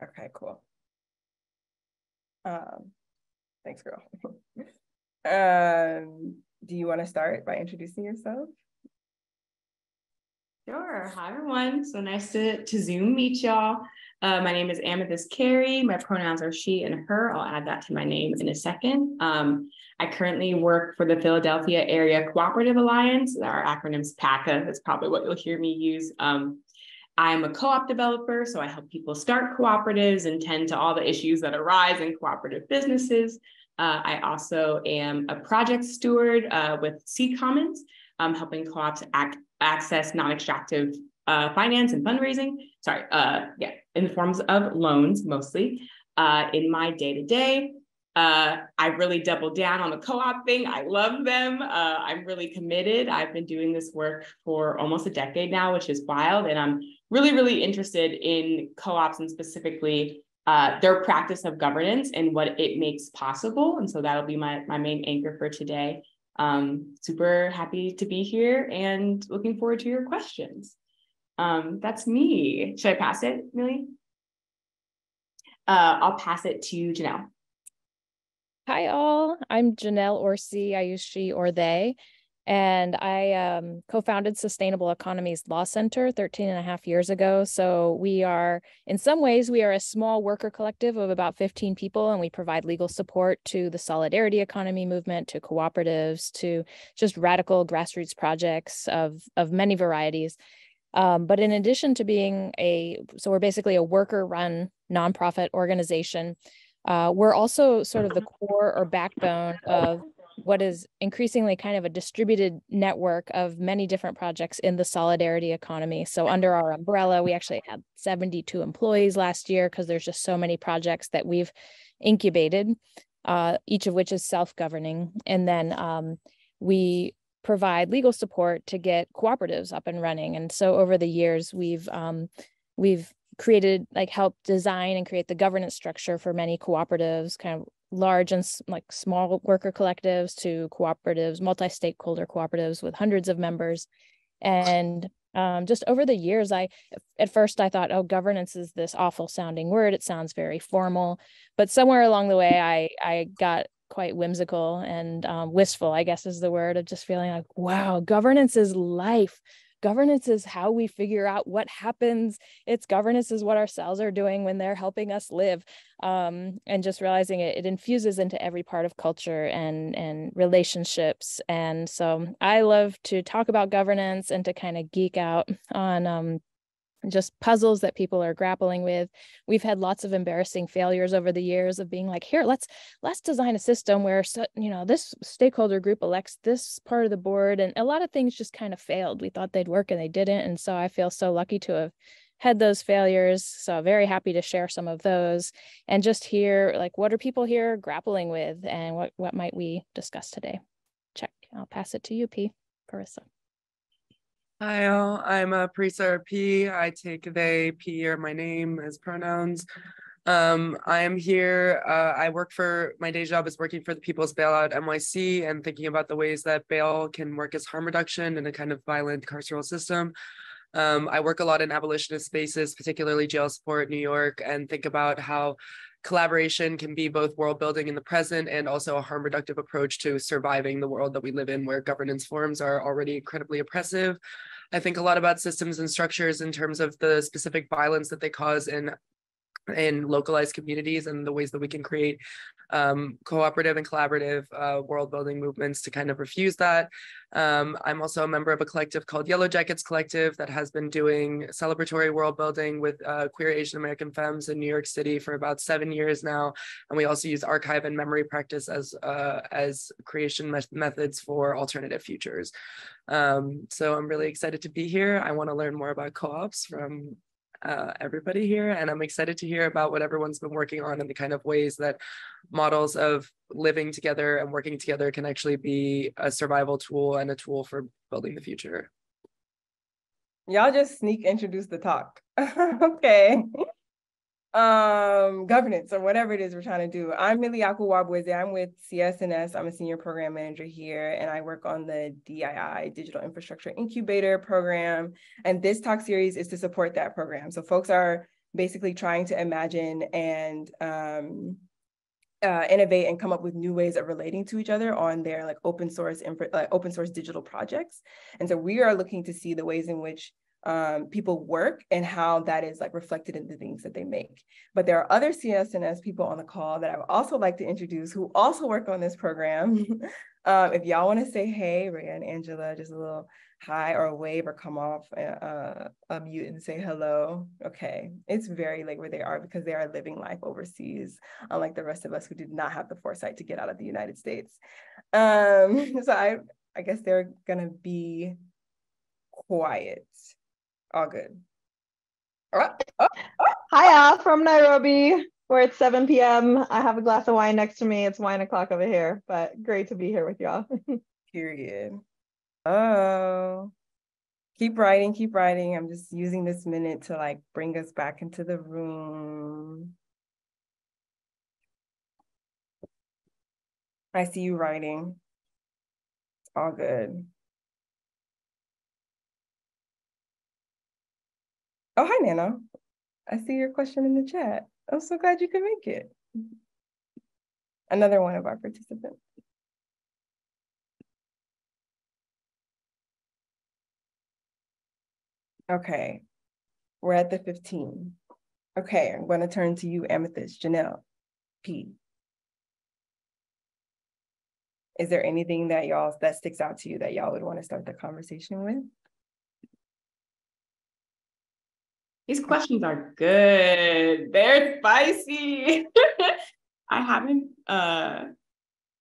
Okay, cool. Thanks, girl. Do you want to start by introducing yourself? Sure. Hi, everyone. So nice to Zoom meet y'all. My name is Amethyst Carey. My pronouns are she and her. I'll add that to my name in a second. I currently work for the Philadelphia Area Cooperative Alliance. Our acronym's PACA. That's probably what you'll hear me use. I'm a co-op developer, so I help people start cooperatives and tend to all the issues that arise in cooperative businesses. I also am a project steward with Sea Commons, helping co-ops access non-extractive finance and fundraising. In the forms of loans mostly. In my day-to-day, I really double down on the co-op thing. I love them. I'm really committed. I've been doing this work for almost a decade now, which is wild. And I'm really, really interested in co-ops and specifically their practice of governance and what it makes possible. And so that'll be my main anchor for today. Super happy to be here and looking forward to your questions. That's me. Should I pass it, Millie? I'll pass it to Janelle. Hi, all. I'm Janelle Orsi. I use she or they. And I co-founded Sustainable Economies Law Center 13 and a half years ago. So we are, in some ways, we are a small worker collective of about 15 people, and we provide legal support to the solidarity economy movement, to cooperatives, to just radical grassroots projects of many varieties. But in addition to being so we're basically a worker-run nonprofit organization. We're also sort of the core or backbone of what is increasingly kind of a distributed network of many different projects in the solidarity economy. So under our umbrella, we actually had 72 employees last year because there's just so many projects that we've incubated, each of which is self-governing. And then we provide legal support to get cooperatives up and running. And so over the years, we've created, helped design and create the governance structure for many cooperatives, kind of large and small worker collectives to cooperatives, multi-stakeholder cooperatives with hundreds of members. And just over the years, at first I thought, oh, governance is this awful sounding word. It sounds very formal. But somewhere along the way, I got quite whimsical and wistful, I guess is the word, of just feeling like, wow, governance is life. Governance is how we figure out what happens. Governance is what our cells are doing when they're helping us live. And just realizing it infuses into every part of culture and relationships. And so I love to talk about governance and to kind of geek out on just puzzles that people are grappling with. We've had lots of embarrassing failures over the years of being like, here, let's design a system where, this stakeholder group elects this part of the board. And a lot of things just kind of failed. We thought they'd work and they didn't. And so I feel so lucky to have had those failures. So very happy to share some of those and just hear, what are people here grappling with and what might we discuss today? Check. I'll pass it to you, Parissah. Hi all, I'm Parissah P. I take they, P are my name as pronouns. I am here, my day job is working for the People's Bailout NYC and thinking about the ways that bail can work as harm reduction in a kind of violent carceral system. I work a lot in abolitionist spaces, particularly jail support, New York, and think about how collaboration can be both world building in the present and also a harm reductive approach to surviving the world that we live in, where governance forms are already incredibly oppressive. I think a lot about systems and structures in terms of the specific violence that they cause in localized communities and the ways that we can create cooperative and collaborative world building movements to kind of refuse that. I'm also a member of a collective called Yellow Jackets Collective that has been doing celebratory world building with queer Asian American femmes in New York City for about 7 years now. And we also use archive and memory practice as creation methods for alternative futures. So I'm really excited to be here. I want to learn more about co-ops from everybody here, and I'm excited to hear about what everyone's been working on and the kind of ways that models of living together and working together can actually be a survival tool and a tool for building the future. Y'all just sneak introduce the talk. Okay. Governance or whatever it is we're trying to do. I'm Millie Akuwabweze. I'm with CS&S. I'm a senior program manager here, and I work on the DII, Digital Infrastructure Incubator program. And this talk series is to support that program. So folks are basically trying to imagine and innovate and come up with new ways of relating to each other on their like open source digital projects. And so we are looking to see the ways in which people work and how that is like reflected in the things that they make. But there are other CS&S people on the call that I would also like to introduce who also work on this program. If y'all want to say hey, Rhea and Angela, just a little hi or a wave or come off a mute and say hello. Okay, it's very late where they are because they are living life overseas, unlike the rest of us who did not have the foresight to get out of the United States. So I guess they're gonna be quiet. All good. Hi, all from Nairobi, where it's 7 p.m. I have a glass of wine next to me. It's wine o'clock over here, but great to be here with y'all. Period. Oh, keep writing, keep writing. I'm just using this minute to like bring us back into the room. I see you writing. It's all good. Oh, hi, Nana. I see your question in the chat. I'm so glad you could make it. Another one of our participants. Okay, we're at the 15. Okay, I'm going to turn to you, Amethyst, Janelle, P. Is there anything that sticks out to you that y'all would want to start the conversation with? These questions are good. They're spicy. I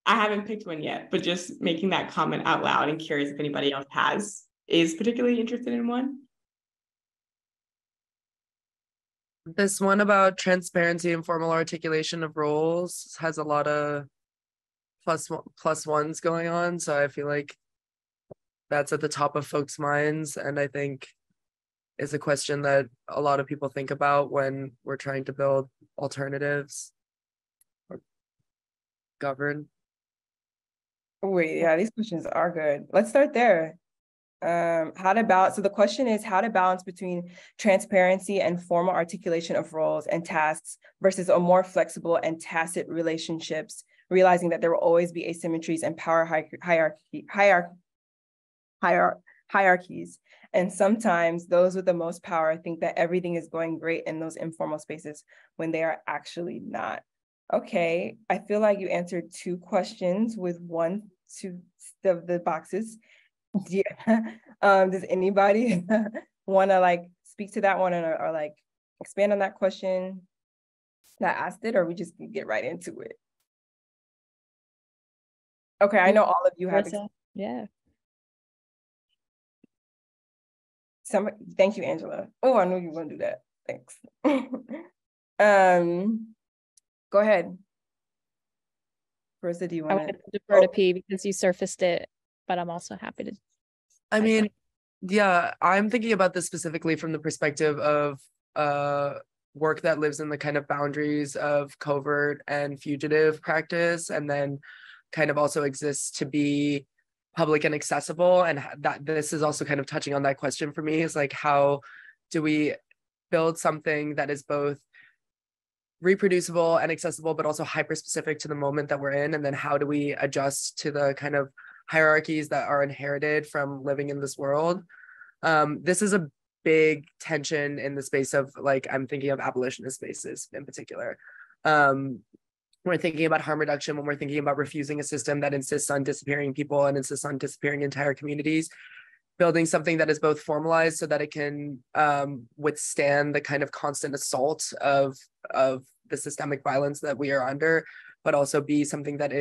haven't picked one yet, but just making that comment out loud and curious if anybody else is particularly interested in one. This one about transparency and formal articulation of roles has a lot of plus ones going on. So I feel like that's at the top of folks' minds. And I think is a question that a lot of people think about when we're trying to build alternatives or govern. Wait, yeah, these questions are good. Let's start there. So the question is how to balance between transparency and formal articulation of roles and tasks versus a more flexible and tacit relationships, realizing that there will always be asymmetries and power hierarchies. And sometimes those with the most power think that everything is going great in those informal spaces when they are actually not. Okay, I feel like you answered two questions with two of the boxes. Yeah. Does anybody want to like speak to that one or like expand on that question that asked it, or we just get right into it? Okay, I know all of you have. Yeah. Thank you, Angela. Oh, I knew you were gonna do that. Thanks. Go ahead. Parissah, do you want to defer to P because you surfaced it, but I'm also happy to. I mean, yeah, I'm thinking about this specifically from the perspective of work that lives in the kind of boundaries of covert and fugitive practice, and then kind of also exists to be public and accessible. And that this is also kind of touching on that question for me, is like, how do we build something that is both reproducible and accessible, but also hyper specific to the moment that we're in? And then how do we adjust to the kind of hierarchies that are inherited from living in this world? This is a big tension in the space of, like, I'm thinking of abolitionist spaces in particular. We're thinking about harm reduction, when we're thinking about refusing a system that insists on disappearing people and insists on disappearing entire communities, building something that is both formalized so that it can withstand the kind of constant assault of the systemic violence that we are under, but also be something that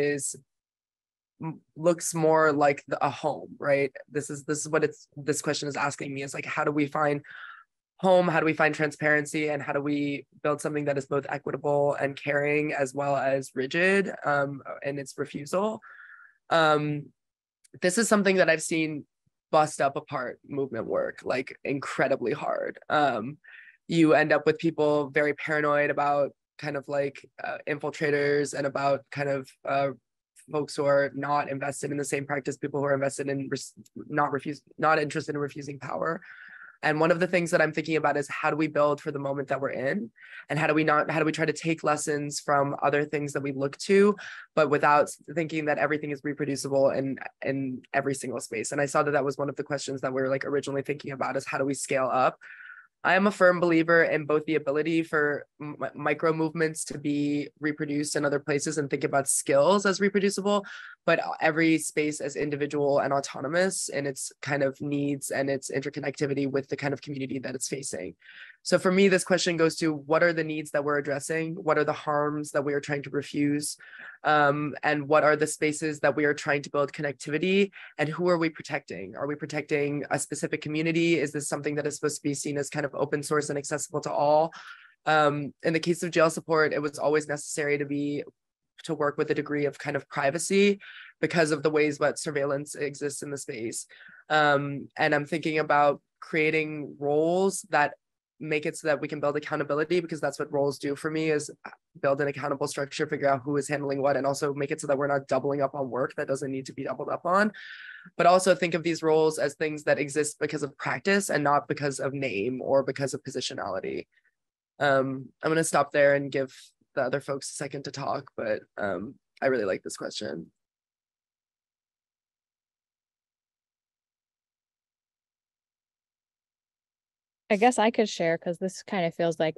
looks more like a home, right? This is what this question is asking me, is like, how do we find home, how do we find transparency, and how do we build something that is both equitable and caring as well as rigid in its refusal? This is something that I've seen bust up apart movement work like incredibly hard. You end up with people very paranoid about kind of like infiltrators and about kind of folks who are not invested in the same practice, people who are invested in not interested in refusing power. And one of the things that I'm thinking about is how do we build for the moment that we're in? And how do we try to take lessons from other things that we look to, but without thinking that everything is reproducible in every single space. And I saw that that was one of the questions that we were like originally thinking about, is how do we scale up? I am a firm believer in both the ability for micro movements to be reproduced in other places and think about skills as reproducible, but every space as individual and autonomous in its kind of needs and its interconnectivity with the kind of community that it's facing. So for me, this question goes to, what are the needs that we're addressing? What are the harms that we are trying to refuse? And what are the spaces that we are trying to build connectivity? And who are we protecting? Are we protecting a specific community? Is this something that is supposed to be seen as kind of open source and accessible to all? In the case of jail support, it was always necessary to work with a degree of kind of privacy because of the ways that surveillance exists in the space. And I'm thinking about creating roles that make it so that we can build accountability, because that's what roles do for me, is build an accountable structure, figure out who is handling what, and also make it so that we're not doubling up on work that doesn't need to be doubled up on. But also think of these roles as things that exist because of practice and not because of name or because of positionality. I'm going to stop there and give the other folks a second to talk, but I really like this question. I guess I could share, because this kind of feels like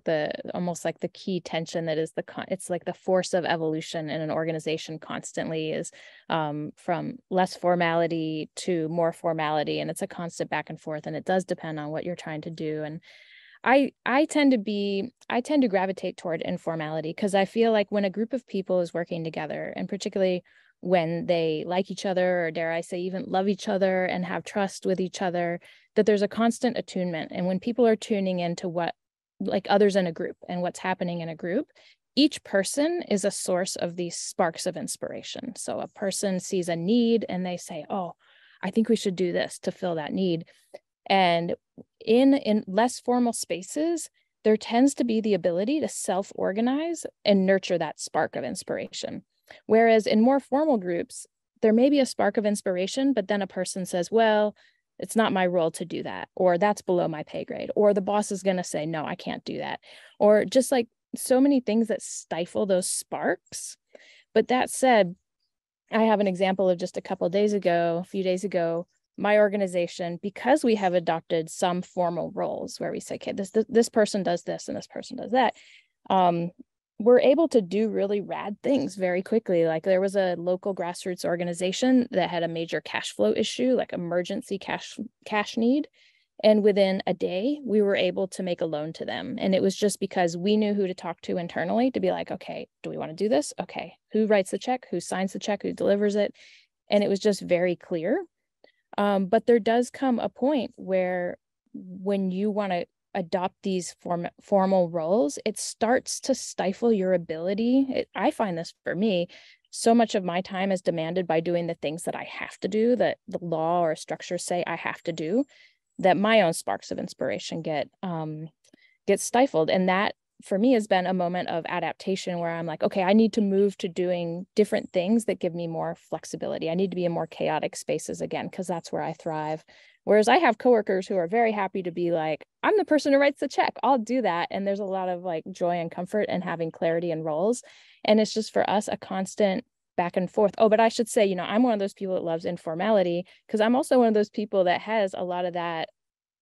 almost like the key tension that is it's like the force of evolution in an organization constantly is from less formality to more formality, and it's a constant back and forth, and it does depend on what you're trying to do. And I tend to gravitate toward informality, because I feel like when a group of people is working together, and particularly when they like each other, or dare I say even love each other and have trust with each other, that there's a constant attunement. And when people are tuning into what, like others in a group and what's happening in a group, each person is a source of these sparks of inspiration. So a person sees a need and they say, oh, I think we should do this to fill that need. And in less formal spaces, there tends to be the ability to self-organize and nurture that spark of inspiration. Whereas in more formal groups, there may be a spark of inspiration, but then a person says, well, it's not my role to do that, or that's below my pay grade, or the boss is going to say, no, I can't do that, or just like so many things that stifle those sparks. But that said, I have an example of just a few days ago, my organization, because we have adopted some formal roles where we say, okay, this person does this and this person does that, we're able to do really rad things very quickly. Like there was a local grassroots organization that had a major cash flow issue, like emergency cash need. And within a day, we were able to make a loan to them. And it was just because we knew who to talk to internally to be like, okay, do we want to do this? Okay, who writes the check? Who signs the check? Who delivers it? And it was just very clear. But there does come a point where when you want to adopt these formal roles, it starts to stifle your ability. I find this for me, so much of my time is demanded by doing the things that I have to do, that the law or structures say I have to do, that my own sparks of inspiration get stifled. And that for me has been a moment of adaptation where I'm like, okay, I need to move to doing different things that give me more flexibility. I need to be in more chaotic spaces again, because that's where I thrive. Whereas I have coworkers who are very happy to be like, I'm the person who writes the check, I'll do that. And there's a lot of like joy and comfort in having clarity in roles. And it's just for us a constant back and forth. Oh, but I should say, I'm one of those people that loves informality, because I'm also one of those people that has a lot of that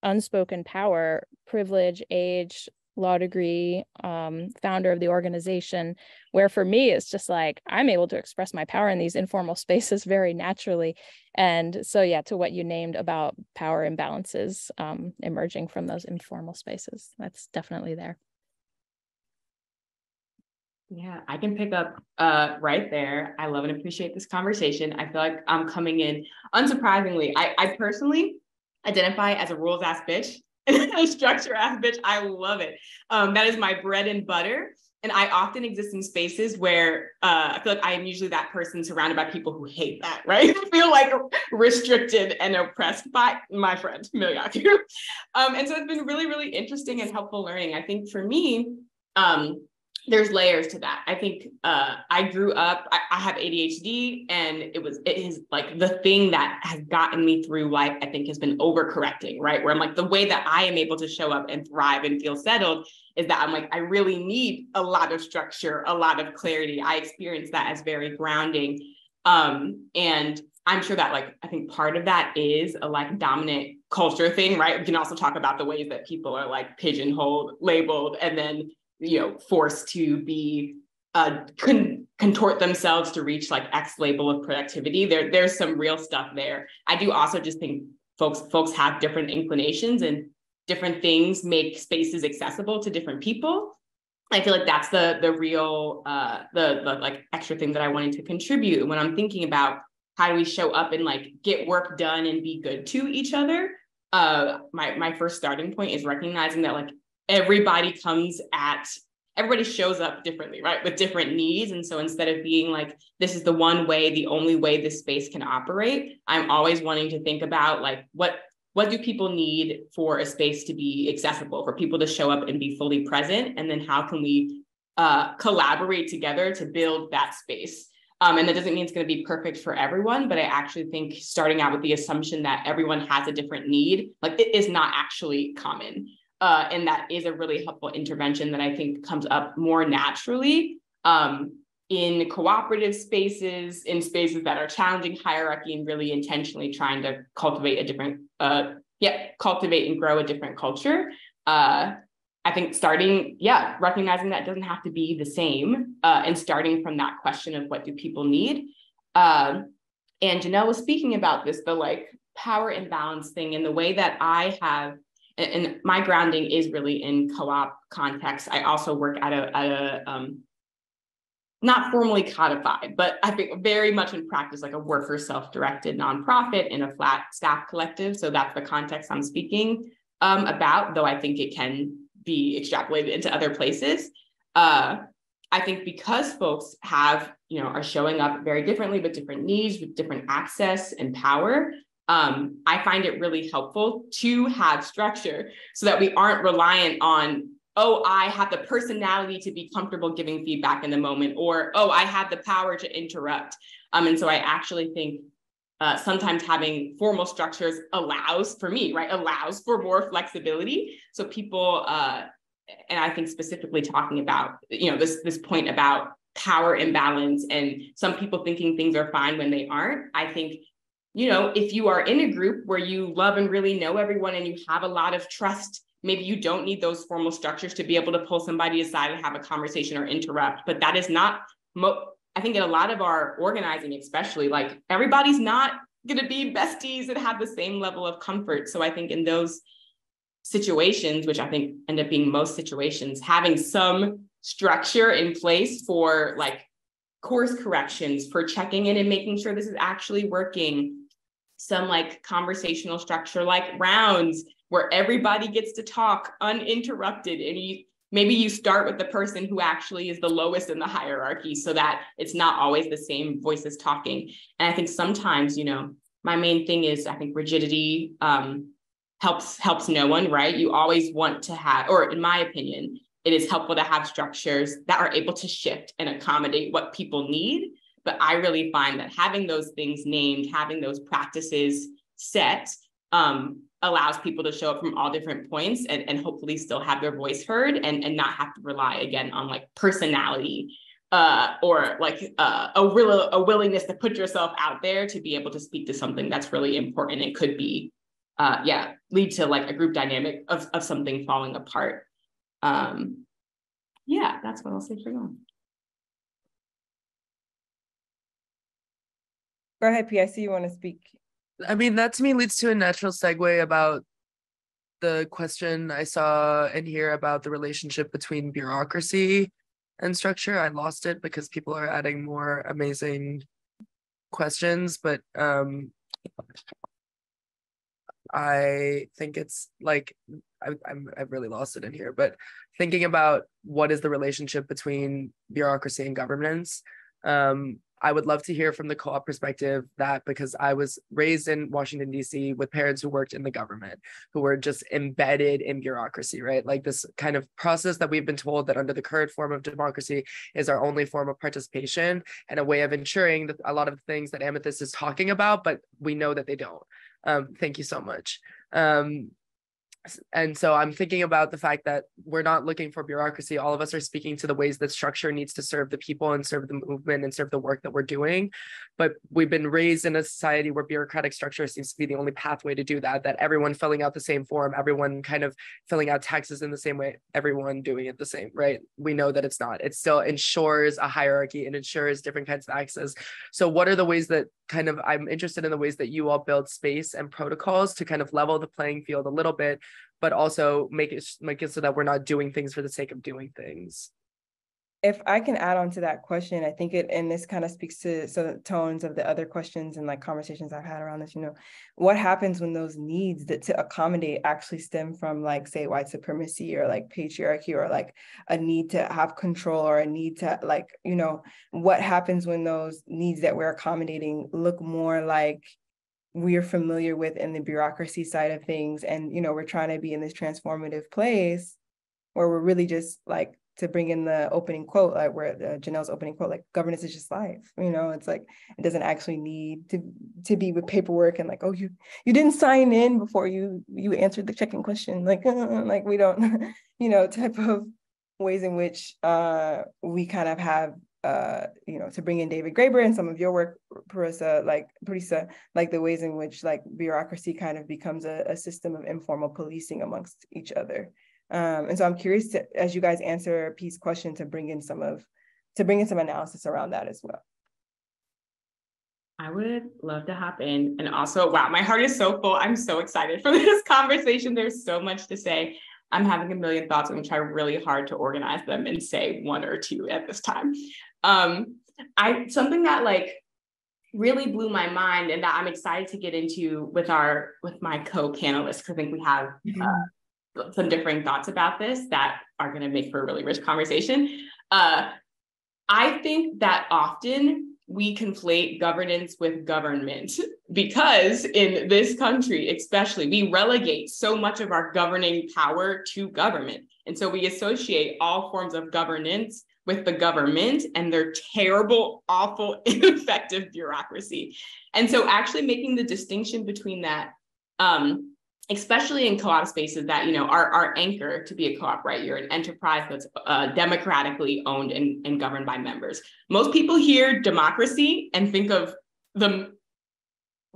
unspoken power, privilege, age, law degree, founder of the organization, where for me, it's just like, I'm able to express my power in these informal spaces very naturally. And so, yeah, to what you named about power imbalances emerging from those informal spaces, that's definitely there. Yeah, I can pick up right there. I love and appreciate this conversation. I feel like I'm coming in, unsurprisingly, I personally identify as a rules ass bitch. A structure ass bitch. I love it. That is my bread and butter. And I often exist in spaces where I feel like I am usually that person surrounded by people who hate that, right? I feel like restricted and oppressed by my friend, Miliaku. And so it's been really, really interesting and helpful learning. I think for me, there's layers to that. I think I grew up, I have ADHD, and it is like the thing that has gotten me through life, I think, has been overcorrecting, right? Where I'm like, the way that I am able to show up and thrive and feel settled is that I'm like, I really need a lot of structure, a lot of clarity. I experience that as very grounding. And I'm sure that, like, I think part of that is a like dominant culture thing, right? We can also talk about the ways that people are like pigeonholed, labeled, and then, you know, forced to be contort themselves to reach like X label of productivity. There's some real stuff there. I do also just think folks have different inclinations, and different things make spaces accessible to different people. I feel like that's the real the like extra thing that I wanted to contribute when I'm thinking about how do we show up and like get work done and be good to each other. My first starting point is recognizing that like everybody shows up differently, right? With different needs. And so instead of being like, this is the one way, the only way this space can operate, I'm always wanting to think about like, what do people need for a space to be accessible, for people to show up and be fully present? And then how can we collaborate together to build that space? And that doesn't mean it's going to be perfect for everyone, but I actually think starting out with the assumption that everyone has a different need, like it is not actually common. And that is a really helpful intervention that I think comes up more naturally in cooperative spaces, in spaces that are challenging hierarchy and really intentionally trying to cultivate a different, cultivate and grow a different culture. I think recognizing that doesn't have to be the same, and starting from that question of what do people need. And Janelle was speaking about this, the like power imbalance thing, and the way that I have, and my grounding is really in co-op context. I also work at a not formally codified, but I think very much in practice, like a worker self-directed nonprofit in a flat staff collective. So that's the context I'm speaking about, though I think it can be extrapolated into other places. I think because folks are showing up very differently, with different needs, with different access and power, I find it really helpful to have structure so that we aren't reliant on, oh, I have the personality to be comfortable giving feedback in the moment, or, oh, I have the power to interrupt. And so I actually think sometimes having formal structures allows for more flexibility. So people, and I think specifically talking about, this point about power imbalance and some people thinking things are fine when they aren't. I think, if you are in a group where you love and really know everyone and you have a lot of trust, maybe you don't need those formal structures to be able to pull somebody aside and have a conversation or interrupt. But that is not, I think in a lot of our organizing, especially, like everybody's not going to be besties and have the same level of comfort. So I think in those situations, which I think end up being most situations, having some structure in place for like course corrections, for checking in and making sure this is actually working, some like conversational structure, like rounds where everybody gets to talk uninterrupted, and maybe you start with the person who actually is the lowest in the hierarchy so that it's not always the same voices talking. And I think sometimes, my main thing is I think rigidity helps no one, right? You always want to have, or in my opinion, it is helpful to have structures that are able to shift and accommodate what people need. But I really find that having those things named, having those practices set, allows people to show up from all different points and hopefully still have their voice heard and not have to rely again on like personality or like a willingness to put yourself out there to be able to speak to something that's really important and could be lead to like a group dynamic of something falling apart. That's what I'll say for now. Go ahead, P. I see you want to speak. I mean, that to me leads to a natural segue about the question I saw and hear about the relationship between bureaucracy and structure. I lost it because people are adding more amazing questions, but I think it's like I've really lost it in here, but thinking about what is the relationship between bureaucracy and governance, I would love to hear from the co-op perspective that, because I was raised in Washington, D.C. with parents who worked in the government, who were just embedded in bureaucracy, right? Like this kind of process that we've been told that under the current form of democracy is our only form of participation and a way of ensuring that a lot of the things that Amethyst is talking about, but we know that they don't. Thank you so much. And so I'm thinking about the fact that we're not looking for bureaucracy. All of us are speaking to the ways that structure needs to serve the people and serve the movement and serve the work that we're doing. But we've been raised in a society where bureaucratic structure seems to be the only pathway to do that, that everyone filling out the same form, everyone kind of filling out taxes in the same way, everyone doing it the same, right? We know that it's not. It still ensures a hierarchy and ensures different kinds of access. So what are the ways that kind of, I'm interested in the ways that you all build space and protocols to kind of level the playing field a little bit, but also make it so that we're not doing things for the sake of doing things. If I can add on to that question, I think and this kind of speaks to the tones of the other questions and like conversations I've had around this, what happens when those needs that to accommodate actually stem from like, say, white supremacy or like patriarchy or like a need to have control or a need to like, what happens when those needs that we're accommodating look more like we're familiar with in the bureaucracy side of things. And, we're trying to be in this transformative place where we're really just like, to bring in the opening quote, like where Janelle's opening quote, like governance is just life. It's like, it doesn't actually need to be with paperwork and like, oh, you didn't sign in before you answered the checking question. Like we don't, type of ways in which we kind of have, to bring in David Graeber and some of your work, Parissah, like the ways in which like bureaucracy kind of becomes a system of informal policing amongst each other. And so I'm curious to, as you guys answer P's question, to bring in some analysis around that as well. I would love to hop in. And also, wow, my heart is so full. I'm so excited for this conversation. There's so much to say. I'm having a million thoughts. I'm gonna try really hard to organize them and say one or two at this time. Something that like really blew my mind and that I'm excited to get into with my co-panelists, because I think we have some differing thoughts about this that are going to make for a really rich conversation. I think that often we conflate governance with government, because in this country, especially, we relegate so much of our governing power to government. And so we associate all forms of governance with the government and their terrible, awful, ineffective bureaucracy. And so actually making the distinction between that, especially in co-op spaces that, are anchor to be a co-op, right? You're an enterprise that's democratically owned and governed by members. Most people hear democracy and think of the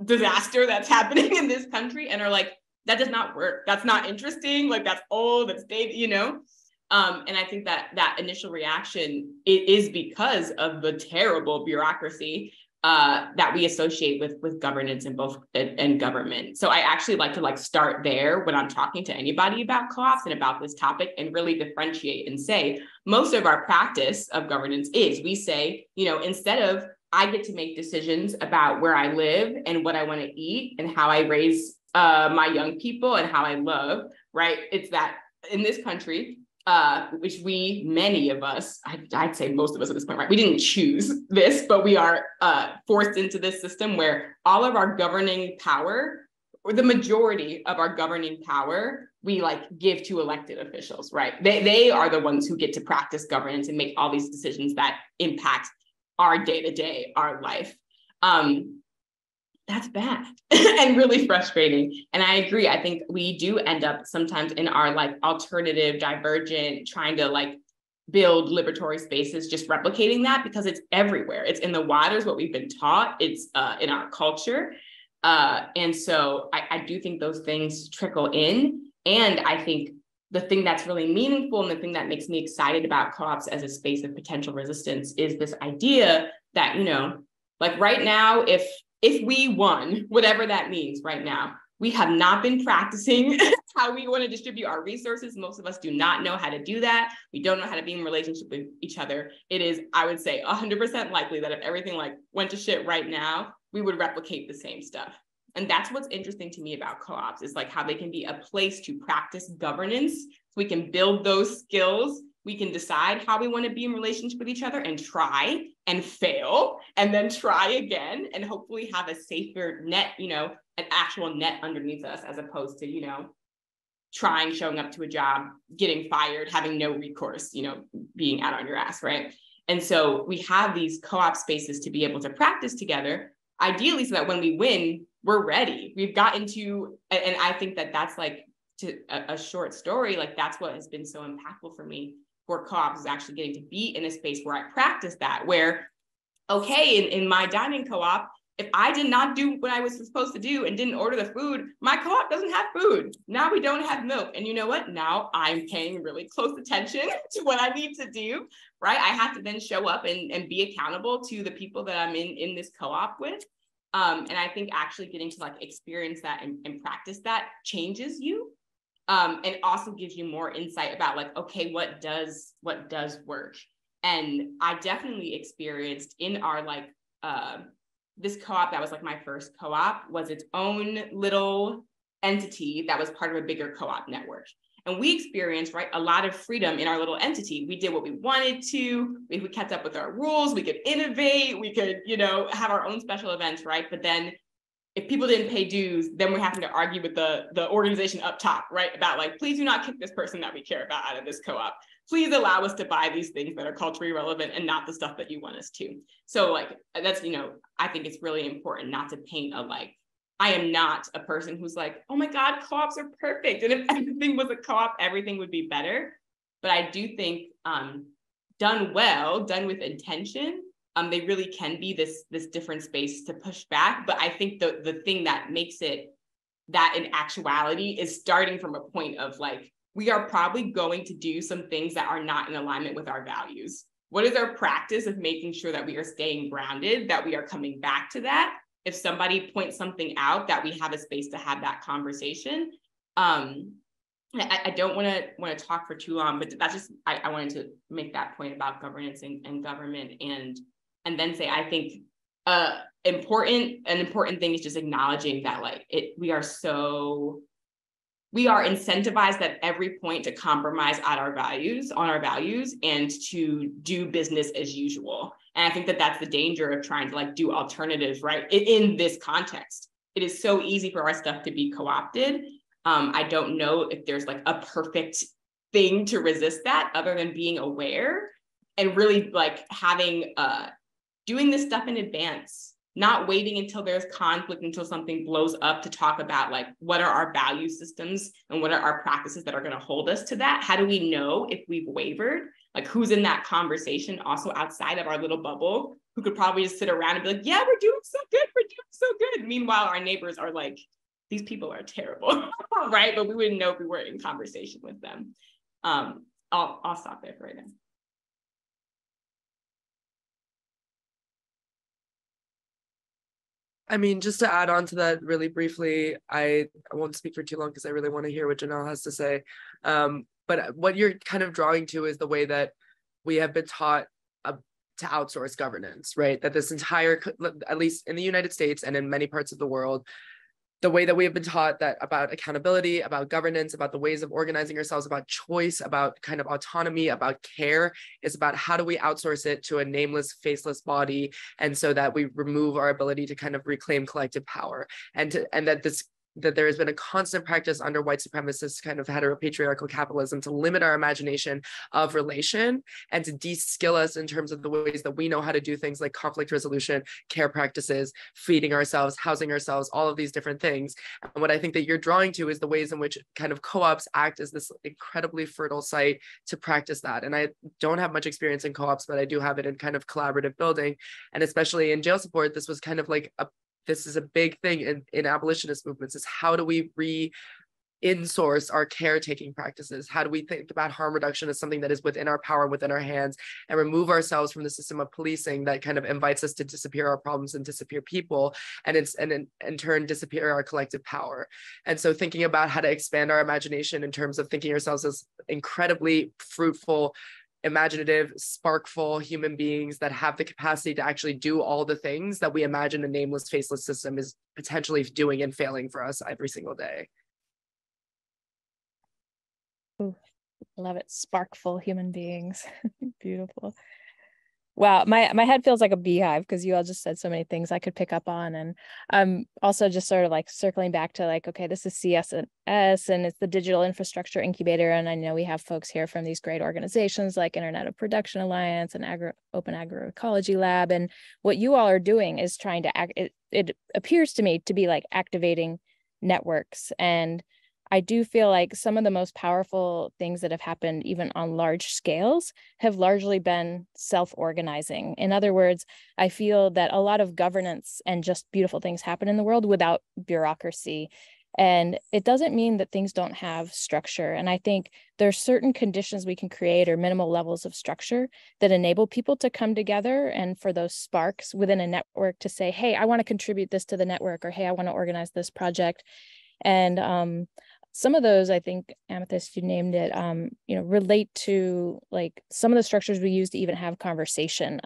disaster that's happening in this country and are like, that does not work. That's not interesting. Like that's old, that's dated, And I think that initial reaction is because of the terrible bureaucracy that we associate with governance and government. So I actually like to start there when I'm talking to anybody about co-ops and about this topic, and really differentiate and say, most of our practice of governance we say, instead of I get to make decisions about where I live and what I want to eat and how I raise my young people and how I love, right? It's that in this country, which many of us, I'd say most of us at this point, right? We didn't choose this, but we are forced into this system where all of our governing power, or the majority of our governing power, we give to elected officials, right? They are the ones who get to practice governance and make all these decisions that impact our day-to-day, our life. That's bad and really frustrating. And I agree. I think we do end up sometimes in our alternative, divergent, trying to build liberatory spaces, just replicating that, because it's everywhere. It's in the waters, what we've been taught. It's in our culture. And so I do think those things trickle in. And I think the thing that's really meaningful and the thing that makes me excited about co-ops as a space of potential resistance is this idea that, right now, if we won, whatever that means right now, we have not been practicing how we want to distribute our resources. Most of us do not know how to do that. We don't know how to be in relationship with each other. It is, I would say, 100% likely that if everything went to shit right now, we would replicate the same stuff. And that's what's interesting to me about co-ops, is how they can be a place to practice governance. So we can build those skills We can decide how we want to be in relationship with each other and try and fail and then try again and hopefully have a safer net, an actual net underneath us, as opposed to, trying, showing up to a job, getting fired, having no recourse, being out on your ass, right? And so we have these co-op spaces to be able to practice together, ideally so that when we win, we're ready. We've gotten to, and I think that that's like a short story, like that's what has been so impactful for me for co-ops, is actually getting to be in a space where I practice that, where, okay, in my dining co-op, if I did not do what I was supposed to do and didn't order the food, my co-op doesn't have food. Now we don't have milk. And you know what? Now I'm paying really close attention to what I need to do, right? I have to then show up and be accountable to the people that I'm in this co-op with. And I think actually getting to like experience that and practice that changes you. And also gives you more insight about like, okay, what does work? And I definitely experienced in our like, this co-op that was like my first co-op was its own little entity that was part of a bigger co-op network. And we experienced, right, a lot of freedom in our little entity. We did what we wanted to. We kept up with our rules. We could innovate. We could, have our own special events, right? But then if people didn't pay dues, then we're having to argue with the organization up top, right? About like, please do not kick this person that we care about out of this co-op. Please allow us to buy these things that are culturally relevant and not the stuff that you want us to. So like, that's, I think it's really important not to paint a like, I am not a person who's like, oh my God, co-ops are perfect. And if everything was a co-op, everything would be better. But I do think done well, done with intention, they really can be this different space to push back. But I think the thing that makes it that in actuality is starting from a point of like, we are probably going to do some things that are not in alignment with our values. What is our practice of making sure that we are staying grounded, that we are coming back to that? If somebody points something out, that we have a space to have that conversation. I don't want to talk for too long, but that's just, I wanted to make that point about governance and government, and then say, I think an important thing is just acknowledging that like we are incentivized at every point to compromise on our values and to do business as usual. And I think that that's the danger of trying to like do alternatives, right? In this context, it is so easy for our stuff to be co-opted. I don't know if there's like a perfect thing to resist that other than being aware and really like having, doing this stuff in advance, not waiting until there's conflict, until something blows up to talk about like, what are our value systems and what are our practices that are going to hold us to that? How do we know if we've wavered? Like who's in that conversation also outside of our little bubble, who could probably just sit around and be like, yeah, we're doing so good. We're doing so good. Meanwhile, our neighbors are like, these people are terrible, right? But we wouldn't know if we were in conversation with them. I'll stop there for right now. I mean, just to add on to that really briefly, I won't speak for too long because I really want to hear what Janelle has to say. But what you're kind of drawing to is the way that we have been taught to outsource governance, right? That this entire, at least in the United States and in many parts of the world, the way that we have been taught that about accountability, about governance, about the ways of organizing ourselves, about choice, about kind of autonomy, about care, is about how do we outsource it to a nameless, faceless body, and so that we remove our ability to kind of reclaim collective power, and that there has been a constant practice under white supremacist kind of heteropatriarchal capitalism to limit our imagination of relation and to de-skill us in terms of the ways that we know how to do things like conflict resolution, care practices, feeding ourselves, housing ourselves, all of these different things. And what I think that you're drawing to is the ways in which kind of co-ops act as this incredibly fertile site to practice that. And I don't have much experience in co-ops, but I do have it in kind of collaborative building. And especially in jail support, this was kind of like this is a big thing in abolitionist movements, is how do we in-source our caretaking practices? How do we think about harm reduction as something that is within our power, within our hands, and remove ourselves from the system of policing that kind of invites us to disappear our problems and disappear people, and in turn disappear our collective power. And so thinking about how to expand our imagination in terms of thinking ourselves as incredibly fruitful, imaginative, sparkful human beings that have the capacity to actually do all the things that we imagine a nameless, faceless system is potentially doing and failing for us every single day. Love it. Sparkful human beings. Beautiful. Wow, my head feels like a beehive because you all just said so many things I could pick up on. And I'm also just sort of like circling back to like, okay, this is CSNS and it's the Digital Infrastructure Incubator. And I know we have folks here from these great organizations like Internet of Production Alliance and Open Agroecology Lab. And what you all are doing is trying to it appears to me to be like activating networks. And I do feel like some of the most powerful things that have happened, even on large scales, have largely been self-organizing. In other words, I feel that a lot of governance and just beautiful things happen in the world without bureaucracy. And it doesn't mean that things don't have structure. And I think there's certain conditions we can create or minimal levels of structure that enable people to come together and for those sparks within a network to say, hey, I want to contribute this to the network, or hey, I want to organize this project. And some of those, I think, Amethyst, you named it, relate to like some of the structures we use to even have conversation.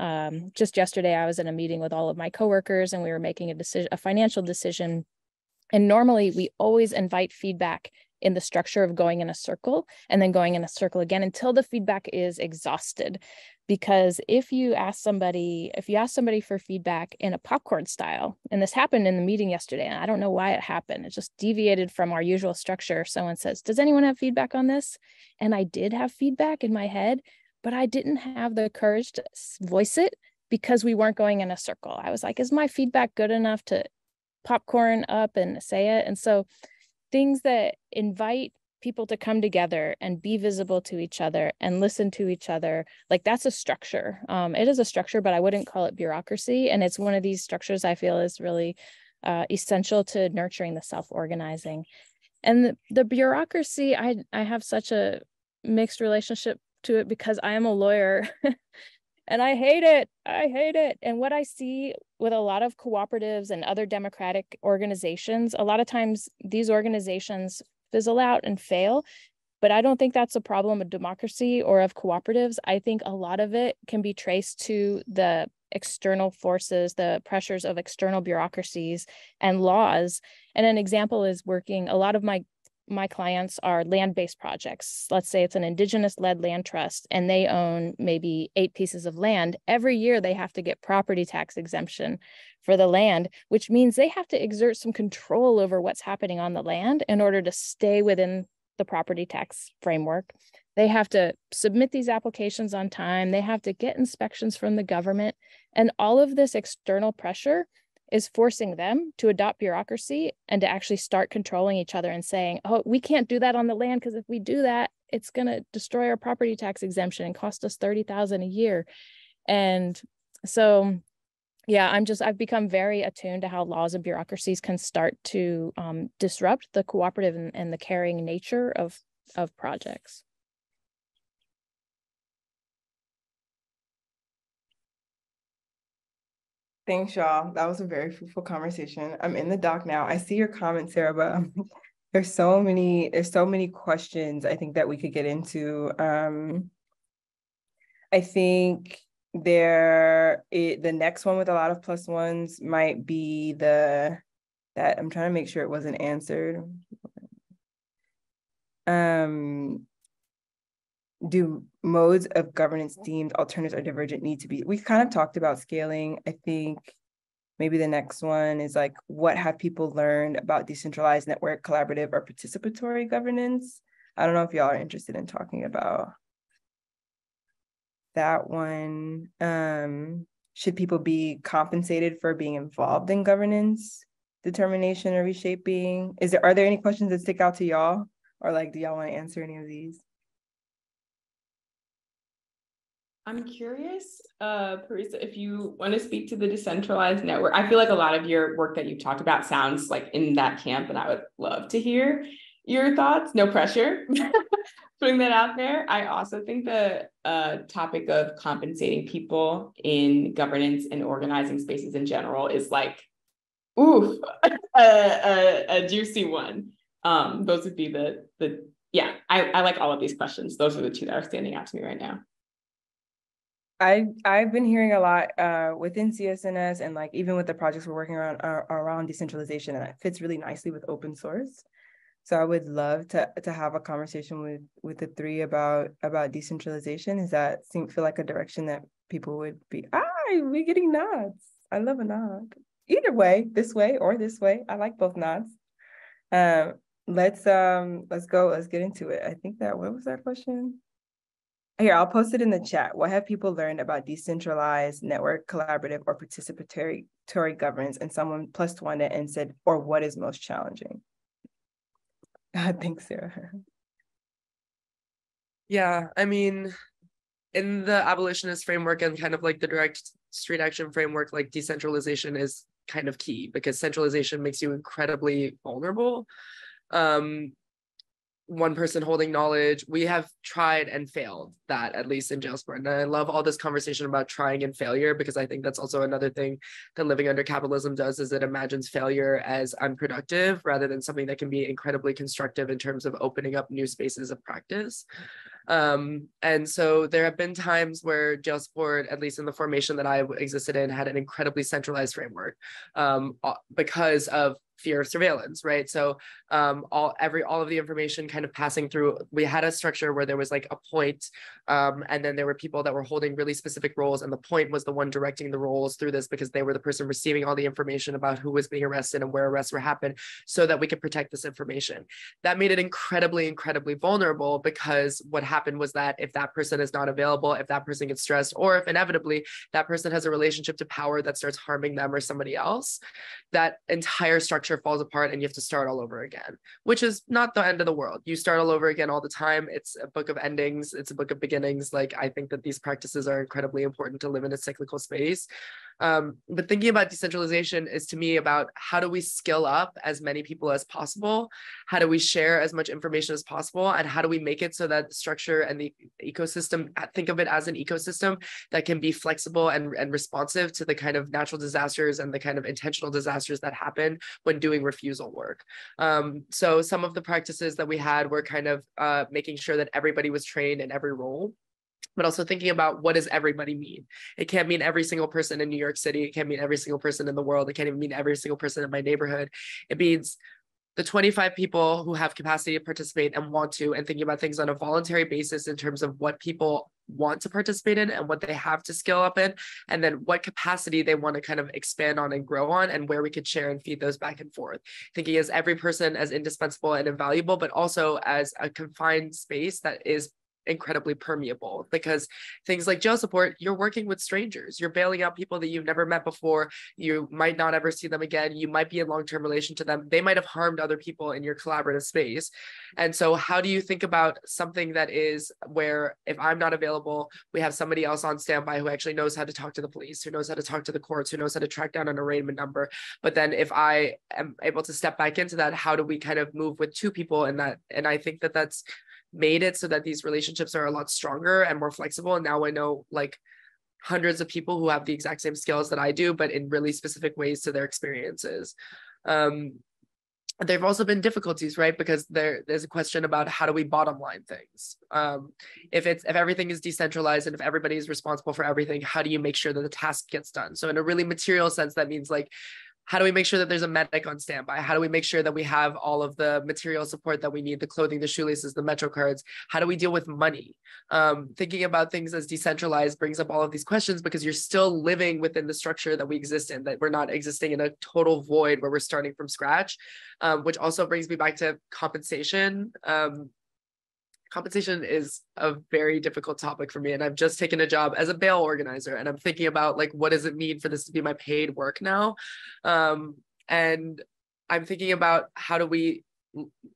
Just yesterday, I was in a meeting with all of my coworkers and we were making a financial decision. And normally we always invite feedback in the structure of going in a circle and then going in a circle again until the feedback is exhausted. Because if you ask somebody for feedback in a popcorn style, and this happened in the meeting yesterday, and I don't know why it happened, it just deviated from our usual structure. Someone says, does anyone have feedback on this? And I did have feedback in my head, but I didn't have the courage to voice it because we weren't going in a circle. I was like, is my feedback good enough to popcorn up and say it? And so things that invite people to come together and be visible to each other and listen to each other, like that's a structure. It is a structure, but I wouldn't call it bureaucracy. And it's one of these structures I feel is really essential to nurturing the self-organizing. And the bureaucracy, I have such a mixed relationship to it because I am a lawyer and I hate it. I hate it. And what I see with a lot of cooperatives and other democratic organizations, a lot of times these organizations fizzle out and fail, but I don't think that's a problem of democracy or of cooperatives. I think a lot of it can be traced to the external forces, the pressures of external bureaucracies and laws. And an example is working, a lot of my clients are land-based projects. Let's say it's an indigenous-led land trust and they own maybe 8 pieces of land. Every year they have to get property tax exemption for the land, which means they have to exert some control over what's happening on the land in order to stay within the property tax framework. They have to submit these applications on time. They have to get inspections from the government. And all of this external pressure is forcing them to adopt bureaucracy and to actually start controlling each other and saying, oh, we can't do that on the land because if we do that, it's going to destroy our property tax exemption and cost us $30,000 a year. And so, yeah, I've become very attuned to how laws and bureaucracies can start to disrupt the cooperative and the caring nature of projects. Thanks, y'all. That was a very fruitful conversation. I'm in the doc now. I see your comments, Sarah, but there's so many questions I think that we could get into. I think the next one with a lot of plus ones might be that I'm trying to make sure it wasn't answered. Do modes of governance deemed alternatives or divergent need to be? We kind of talked about scaling. I think maybe the next one is like, what have people learned about decentralized network, collaborative, or participatory governance? I don't know if y'all are interested in talking about that one. Should people be compensated for being involved in governance, determination, or reshaping? Are there any questions that stick out to y'all? Or like, do y'all want to answer any of these? I'm curious, Parissah, if you want to speak to the decentralized network. I feel like a lot of your work that you've talked about sounds like in that camp, and I would love to hear your thoughts. No pressure, putting that out there. I also think the topic of compensating people in governance and organizing spaces in general is like, ooh, a juicy one. Those would be I like all of these questions. Those are the 2 that are standing out to me right now. I've been hearing a lot within CSNS and like even with the projects we're working around decentralization, and it fits really nicely with open source. So I would love to have a conversation with the three about decentralization. Does that feel like a direction that people would be, we're getting nods. I love a nod. Either way, this way or this way. I like both nods. Let's go. Let's get into it. I think what was that question? Here, I'll post it in the chat. What have people learned about decentralized, network, collaborative, or participatory governance? And someone plus one and said, or what is most challenging? Thanks, Sarah. Yeah, I mean, in the abolitionist framework and kind of like the direct street action framework, like decentralization is kind of key because centralization makes you incredibly vulnerable. One person holding knowledge. We have tried and failed that, at least in jail support. And I love all this conversation about trying and failure, because I think that's also another thing that living under capitalism does, is it imagines failure as unproductive rather than something that can be incredibly constructive in terms of opening up new spaces of practice. And so there have been times where jail support, at least in the formation that I existed in, had an incredibly centralized framework because of fear of surveillance, right? So all of the information kind of passing through, we had a structure where there was like a point, and then there were people that were holding really specific roles, and the point was the one directing the roles through this, because they were the person receiving all the information about who was being arrested and where arrests were happening, so that we could protect this information. That made it incredibly, incredibly vulnerable, because what happened was that if that person is not available, if that person gets stressed, or if inevitably that person has a relationship to power that starts harming them or somebody else, that entire structure falls apart and you have to start all over again, which is not the end of the world. You start all over again all the time. It's a book of endings. It's a book of beginnings. Like, I think that these practices are incredibly important to live in a cyclical space. But thinking about decentralization is, to me, about how do we skill up as many people as possible? How do we share as much information as possible? And how do we make it so that the structure and the ecosystem, think of it as an ecosystem that can be flexible and responsive to the kind of natural disasters and the kind of intentional disasters that happen when doing refusal work. So some of the practices that we had were kind of making sure that everybody was trained in every role, but also thinking about, what does everybody mean? It can't mean every single person in New York City. It can't mean every single person in the world. It can't even mean every single person in my neighborhood. It means the 25 people who have capacity to participate and want to, and thinking about things on a voluntary basis in terms of what people want to participate in and what they have to skill up in, and then what capacity they want to kind of expand on and grow on, and where we could share and feed those back and forth. Thinking as every person as indispensable and invaluable, but also as a confined space that is incredibly permeable, because things like jail support, you're working with strangers, you're bailing out people that you've never met before, you might not ever see them again, you might be in long-term relation to them, they might have harmed other people in your collaborative space. And so how do you think about something that is where, if I'm not available, we have somebody else on standby who actually knows how to talk to the police, who knows how to talk to the courts, who knows how to track down an arraignment number? But then if I am able to step back into that, how do we kind of move with two people in that? And I think that that's made it so that these relationships are a lot stronger and more flexible. And now I know like hundreds of people who have the exact same skills that I do, but in really specific ways to their experiences. There've also been difficulties, right? Because there's a question about, how do we bottom line things? If everything is decentralized and if everybody is responsible for everything, how do you make sure that the task gets done? So in a really material sense, that means like, how do we make sure that there's a medic on standby? How do we make sure that we have all of the material support that we need, the clothing, the shoelaces, the Metro cards? How do we deal with money? Thinking about things as decentralized brings up all of these questions, because you're still living within the structure that we exist in, that we're not existing in a total void where we're starting from scratch, which also brings me back to compensation. Compensation is a very difficult topic for me, and I've just taken a job as a bail organizer, and I'm thinking about like, what does it mean for this to be my paid work now? And I'm thinking about, how do we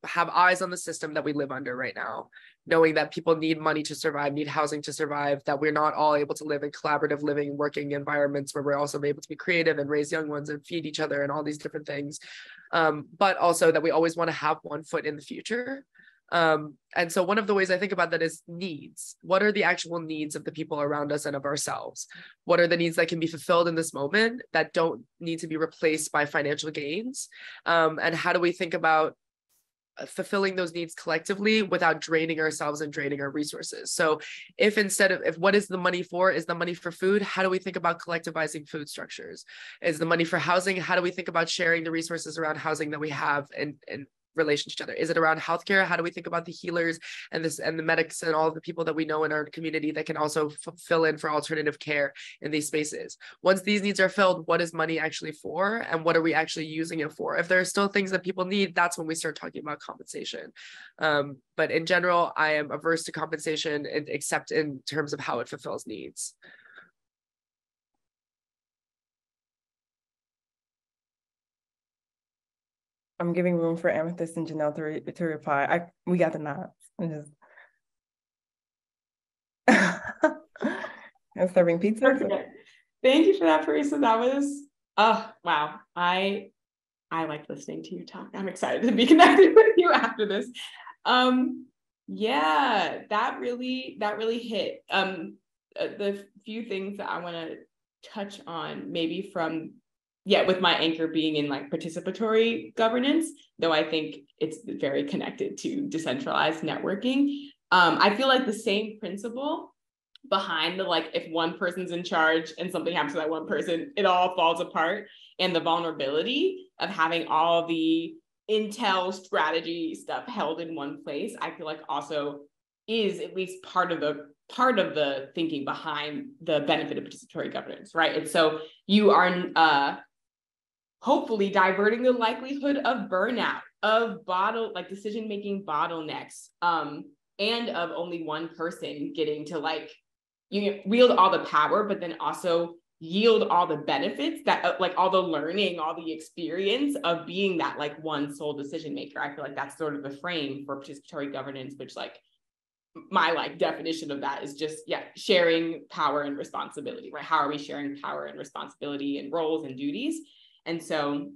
have eyes on the system that we live under right now, knowing that people need money to survive, need housing to survive, that we're not all able to live in collaborative living, working environments where we're also able to be creative and raise young ones and feed each other and all these different things. But also that we always want to have one foot in the future. And so one of the ways I think about that is needs. What are the actual needs of the people around us and of ourselves? What are the needs that can be fulfilled in this moment that don't need to be replaced by financial gains? And how do we think about fulfilling those needs collectively without draining ourselves and draining our resources? So if what is the money for? Is the money for food? How do we think about collectivizing food structures? Is the money for housing? How do we think about sharing the resources around housing that we have and relation to each other? Is it around healthcare? How do we think about the healers and the medics and all the people that we know in our community that can also fill in for alternative care in these spaces? Once these needs are filled, what is money actually for, and what are we actually using it for? If there are still things that people need, that's when we start talking about compensation. But in general, I am averse to compensation, except in terms of how it fulfills needs. I'm giving room for Amethyst and Janelle to reply. We got the nods. I'm serving pizza. Perfect. Thank you for that, Parissah. That was, oh, wow. I like listening to you talk. I'm excited to be connected with you after this. Yeah, that really hit. The few things that I want to touch on, maybe from, with my anchor being in like participatory governance, though I think it's very connected to decentralized networking. I feel like the same principle behind the, like, if one person's in charge and something happens to that one person, it all falls apart, and the vulnerability of having all the intel strategy stuff held in one place, I feel like also is at least part of the thinking behind the benefit of participatory governance, right? And so you are hopefully diverting the likelihood of burnout, of decision-making bottlenecks, and of only one person getting to like, you wield all the power, but then also yield all the benefits that like all the learning, all the experience of being that like one sole decision maker. I feel like that's sort of the frame for participatory governance, which like my like definition of that is just, sharing power and responsibility, right? How are we sharing power and responsibility and roles and duties? And so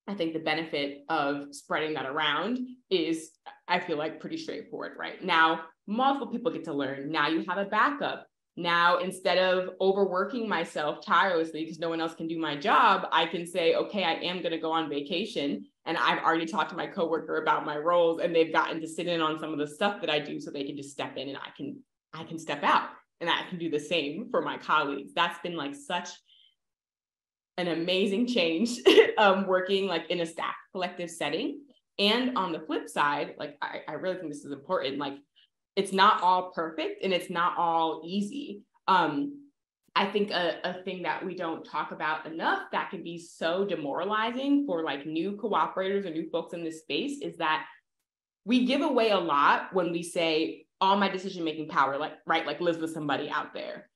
I think the benefit of spreading that around is, I feel like, pretty straightforward, right? Now, multiple people get to learn. Now you have a backup. Now, instead of overworking myself tirelessly because no one else can do my job, I can say, okay, I am going to go on vacation. And I've already talked to my coworker about my roles, and they've gotten to sit in on some of the stuff that I do, so they can just step in and I can step out, and I can do the same for my colleagues. That's been like such an amazing change working like in a staff collective setting. And on the flip side, like I really think this is important, like it's not all perfect and it's not all easy. I think a thing that we don't talk about enough that can be so demoralizing for like new cooperators or new folks in this space is that we give away a lot when we say all my decision-making power, like, right, like lives with somebody out there.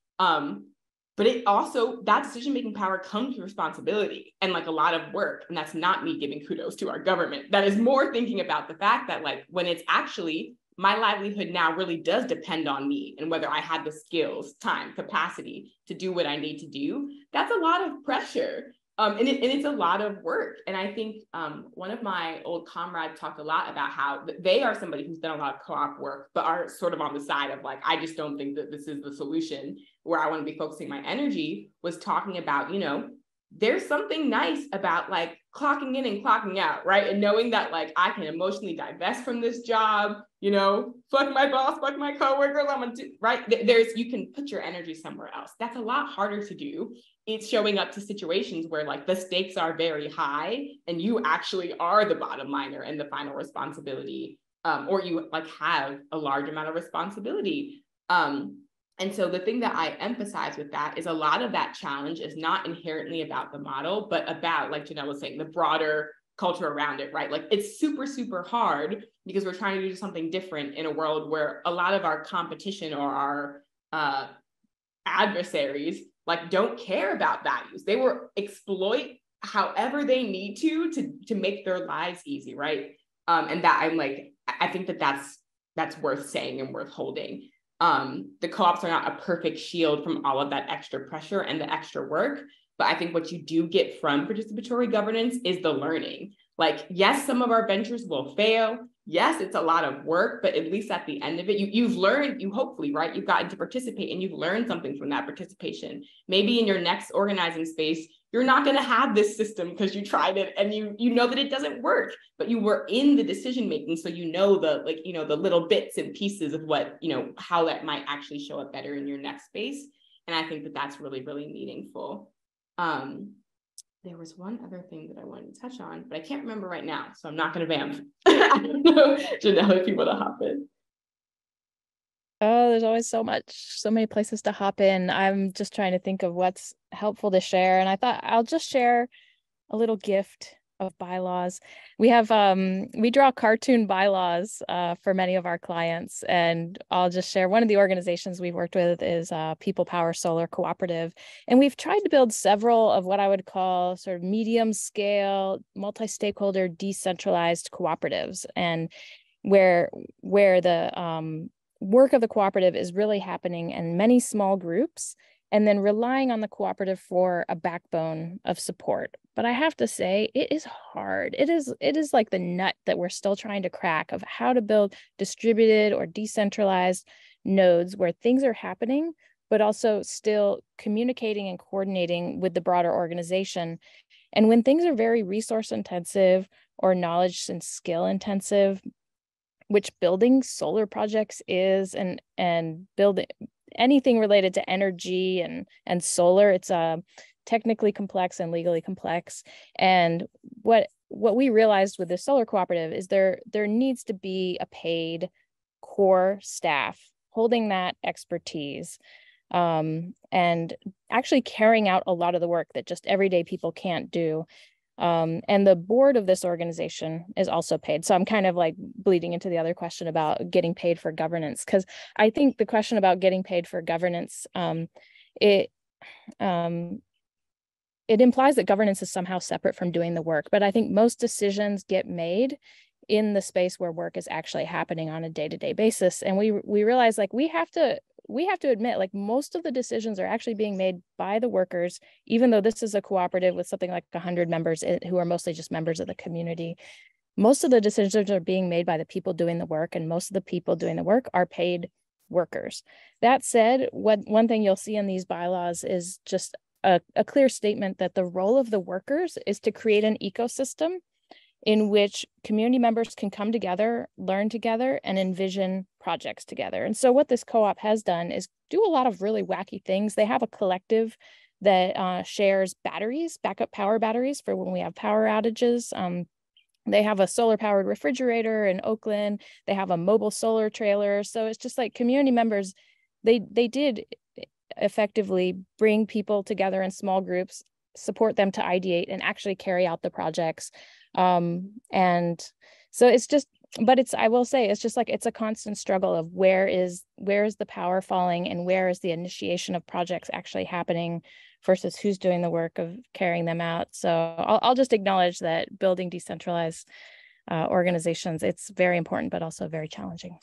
But it also, that decision-making power comes with responsibility and like a lot of work. And that's not me giving kudos to our government. That is more thinking about the fact that like when it's actually my livelihood now really does depend on me and whether I had the skills, time, capacity to do what I need to do, that's a lot of pressure. And it's a lot of work. And I think one of my old comrades talked a lot about how they are somebody who's done a lot of co-op work, but are sort of on the side of like, I just don't think that this is the solution where I want to be focusing my energy, was talking about, you know, there's something nice about like clocking in and clocking out, right? And knowing that like I can emotionally divest from this job, you know, fuck my boss, fuck my coworker, right? You can put your energy somewhere else. That's a lot harder to do. It's showing up to situations where like the stakes are very high and you actually are the bottom liner and the final responsibility, or you like have a large amount of responsibility. And so the thing that I emphasize with that is a lot of that challenge is not inherently about the model, but about, like Janelle was saying, the broader culture around it, right? Like it's super, super hard because we're trying to do something different in a world where a lot of our competition or our adversaries like don't care about values. They will exploit however they need to make their lives easy, right? And that I'm like, I think that that's worth saying and worth holding. The co-ops are not a perfect shield from all of that extra pressure and the extra work, but I think what you do get from participatory governance is the learning. Like, yes, some of our ventures will fail. Yes, it's a lot of work, but at least at the end of it, you've learned, hopefully, right? You've gotten to participate and you've learned something from that participation. Maybe in your next organizing space, you're not going to have this system because you tried it and you know that it doesn't work, but you were in the decision making, so you know the the little bits and pieces of what, how that might actually show up better in your next space. And I think that that's really, really meaningful. there was one other thing that I wanted to touch on, but I can't remember right now, so I'm not going to vamp. I don't know, Janelle, if you want to hop in. Oh, there's always so many places to hop in. I'm just trying to think of what's helpful to share. And I thought I'll just share a little gift of bylaws. We have we draw cartoon bylaws for many of our clients, and I'll just share one of the organizations we've worked with is People Power Solar Cooperative, and we've tried to build several of what I would call sort of medium scale, multi-stakeholder, decentralized cooperatives, and where the work of the cooperative is really happening in many small groups, and then relying on the cooperative for a backbone of support. But I have to say, it is hard. It is like the nut that we're still trying to crack of how to build distributed or decentralized nodes where things are happening, but also still communicating and coordinating with the broader organization. And when things are very resource intensive or knowledge and skill intensive, which building solar projects is, and building anything related to energy and solar, it's technically complex and legally complex. And what we realized with the solar cooperative is there needs to be a paid core staff holding that expertise, and actually carrying out a lot of the work that just everyday people can't do. And the board of this organization is also paid. So I'm kind of like bleeding into the other question about getting paid for governance, because I think the question about getting paid for governance, it implies that governance is somehow separate from doing the work. But I think most decisions get made in the space where work is actually happening on a day-to-day basis. And we realize like we have to admit, like most of the decisions are actually being made by the workers, even though this is a cooperative with something like 100 members who are mostly just members of the community. Most of the decisions are being made by the people doing the work, and most of the people doing the work are paid workers. That said, one thing you'll see in these bylaws is just a clear statement that the role of the workers is to create an ecosystem in which community members can come together, learn together, and envision projects together. And so what this co-op has done is do a lot of really wacky things. They have a collective that shares batteries, backup power batteries for when we have power outages. They have a solar-powered refrigerator in Oakland. They have a mobile solar trailer. So it's just like community members, they did effectively bring people together in small groups, support them to ideate and actually carry out the projects. And so it's just, but I will say, it's just like, it's a constant struggle of where is the power falling and where is the initiation of projects actually happening versus who's doing the work of carrying them out. So I'll just acknowledge that building decentralized organizations, it's very important, but also very challenging.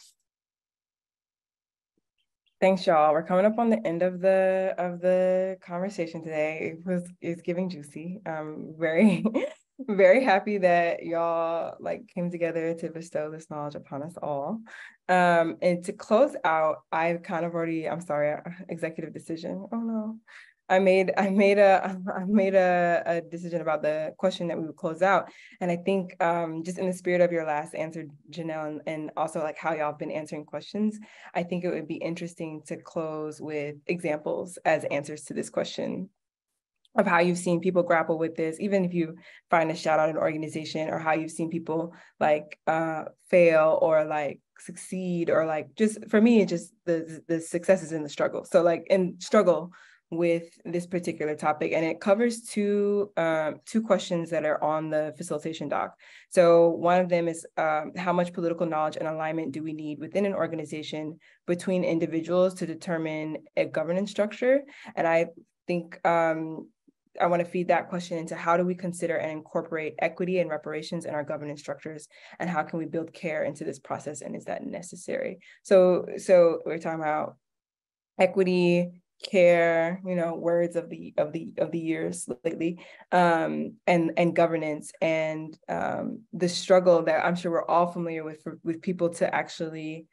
Thanks, y'all. We're coming up on the end of the conversation today. It's giving juicy. Very, very happy that y'all like came together to bestow this knowledge upon us all. And to close out, I've kind of already, I'm sorry, executive decision. Oh no. I made a decision about the question that we would close out. And I think just in the spirit of your last answer, Janelle, and also like how y'all have been answering questions, I think it would be interesting to close with examples as answers to this question of how you've seen people grapple with this, even if you find a shout out an organization, or how you've seen people like fail or like succeed, or like, just for me, just the successes in the struggle. So like in struggle with this particular topic, and it covers two questions that are on the facilitation doc. So one of them is how much political knowledge and alignment do we need within an organization between individuals to determine a governance structure? And I think I want to feed that question into how do we consider and incorporate equity and reparations in our governance structures, and how can we build care into this process, and is that necessary? So we're talking about equity, care, words of the years lately, and governance, and the struggle that I'm sure we're all familiar with people to actually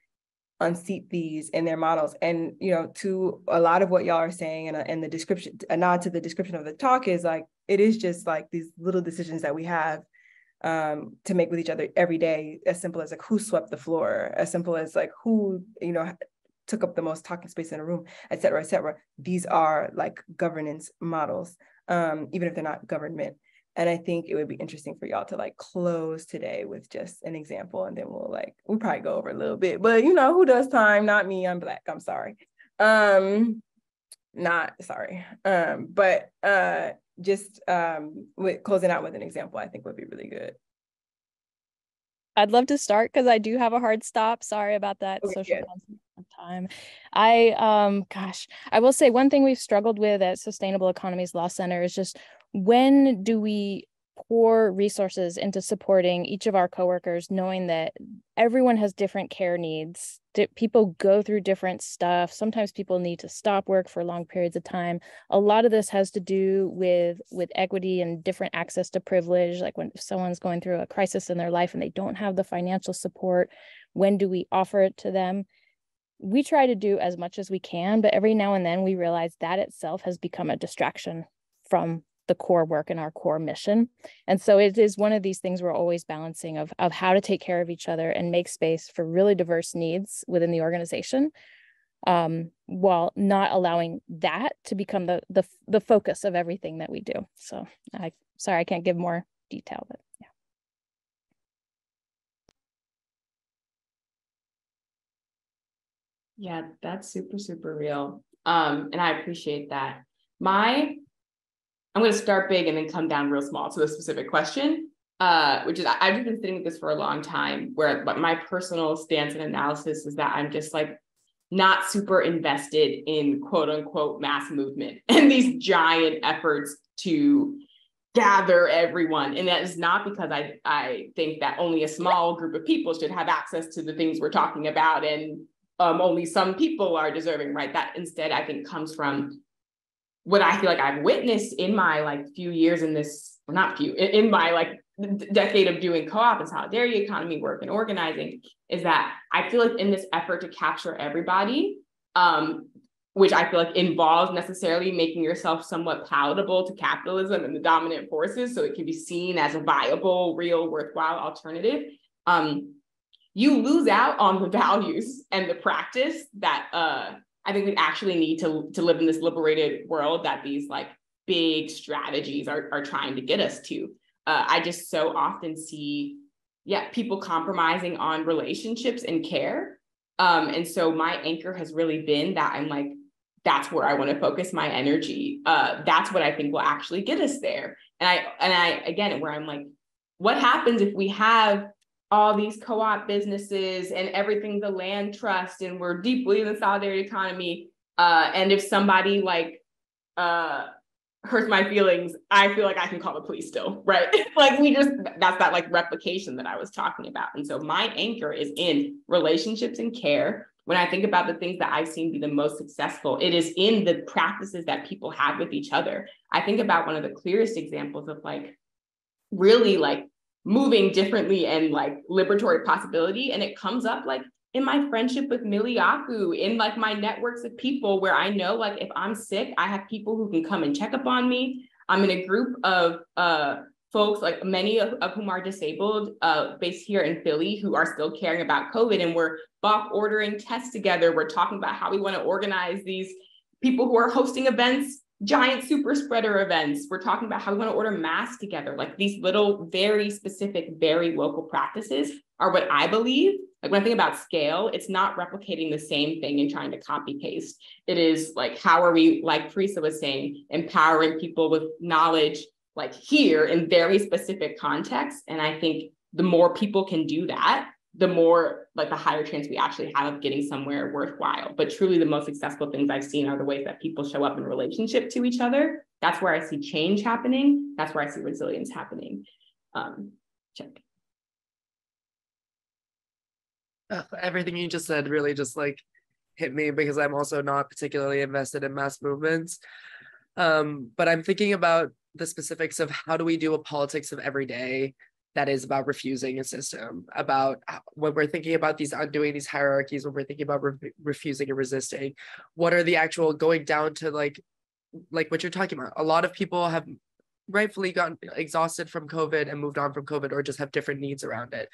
unseat these in their models. And to a lot of what y'all are saying, and the description, a nod to the description of the talk, is like, it is just like these little decisions that we have to make with each other every day, as simple as like who swept the floor, as simple as like who took up the most talking space in a room, et cetera, et cetera. These are like governance models. even if they're not government. And I think it would be interesting for y'all to like close today with just an example, and then we'll probably go over a little bit, but you know, who does time? Not me, I'm Black, I'm sorry. Not sorry. But just with closing out with an example, I think would be really good. I'd love to start because I do have a hard stop. Sorry about that. Okay, Social yeah. concept of time. I will say one thing we've struggled with at Sustainable Economies Law Center is just when do we pour resources into supporting each of our coworkers, knowing that everyone has different care needs. People go through different stuff. Sometimes people need to stop work for long periods of time. A lot of this has to do with equity and different access to privilege. Like when someone's going through a crisis in their life and they don't have the financial support, when do we offer it to them? We try to do as much as we can, but every now and then we realize that itself has become a distraction from the core work and our core mission. And so it is one of these things we're always balancing of how to take care of each other and make space for really diverse needs within the organization, while not allowing that to become the focus of everything that we do. So sorry, I can't give more detail, but yeah. Yeah, that's super, super real. And I appreciate that. I'm going to start big and then come down real small to the specific question, which is I've just been sitting with this for a long time, but my personal stance and analysis is that I'm just like not super invested in quote unquote mass movement and these giant efforts to gather everyone. And that is not because I think that only a small group of people should have access to the things we're talking about and only some people are deserving, right? That instead I think comes from what I feel like I've witnessed in my like few years in this, well, not few, in my like decade of doing co-op and solidarity economy work and organizing, is that I feel like in this effort to capture everybody, which I feel like involves necessarily making yourself somewhat palatable to capitalism and the dominant forces, so it can be seen as a viable, real, worthwhile alternative, you lose out on the values and the practice that I think we actually need to live in this liberated world that these like big strategies are trying to get us to. I just so often see, people compromising on relationships and care. And so my anchor has really been that I'm like, that's where I want to focus my energy. That's what I think will actually get us there. And I again, where I'm like, what happens if we have all these co-op businesses and everything's a land trust and we're deeply in the solidarity economy. And if somebody like hurts my feelings, I feel like I can call the police still, right? Like that's that like replication that I was talking about. And so my anchor is in relationships and care. When I think about the things that I've seen be the most successful, it is in the practices that people have with each other. I think about one of the clearest examples of like really like moving differently and like liberatory possibility. And it comes up like in my friendship with Miliaku, in like my networks of people where I know like if I'm sick, I have people who can come and check up on me. I'm in a group of folks, like many of whom are disabled, based here in Philly, who are still caring about COVID. And we're bulk ordering tests together. We're talking about how we want to organize these people who are hosting events, giant super spreader events. We're talking about how we want to order masks together. Like these little, very specific, very local practices are what I believe. Like when I think about scale, it's not replicating the same thing and trying to copy paste. It is like, how are we, like Parissah was saying, empowering people with knowledge like here in very specific contexts. And I think the more people can do that, the more like the higher chance we actually have of getting somewhere worthwhile. But truly the most successful things I've seen are the ways that people show up in relationship to each other. That's where I see change happening. That's where I see resilience happening. Check. Everything you just said really just like hit me because I'm also not particularly invested in mass movements. But I'm thinking about the specifics of how do we do a politics of every day that is about refusing a system, about when we're thinking about these undoing these hierarchies, when we're thinking about refusing and resisting, what are the actual going down to like what you're talking about. A lot of people have rightfully gotten exhausted from COVID and moved on from COVID or just have different needs around it.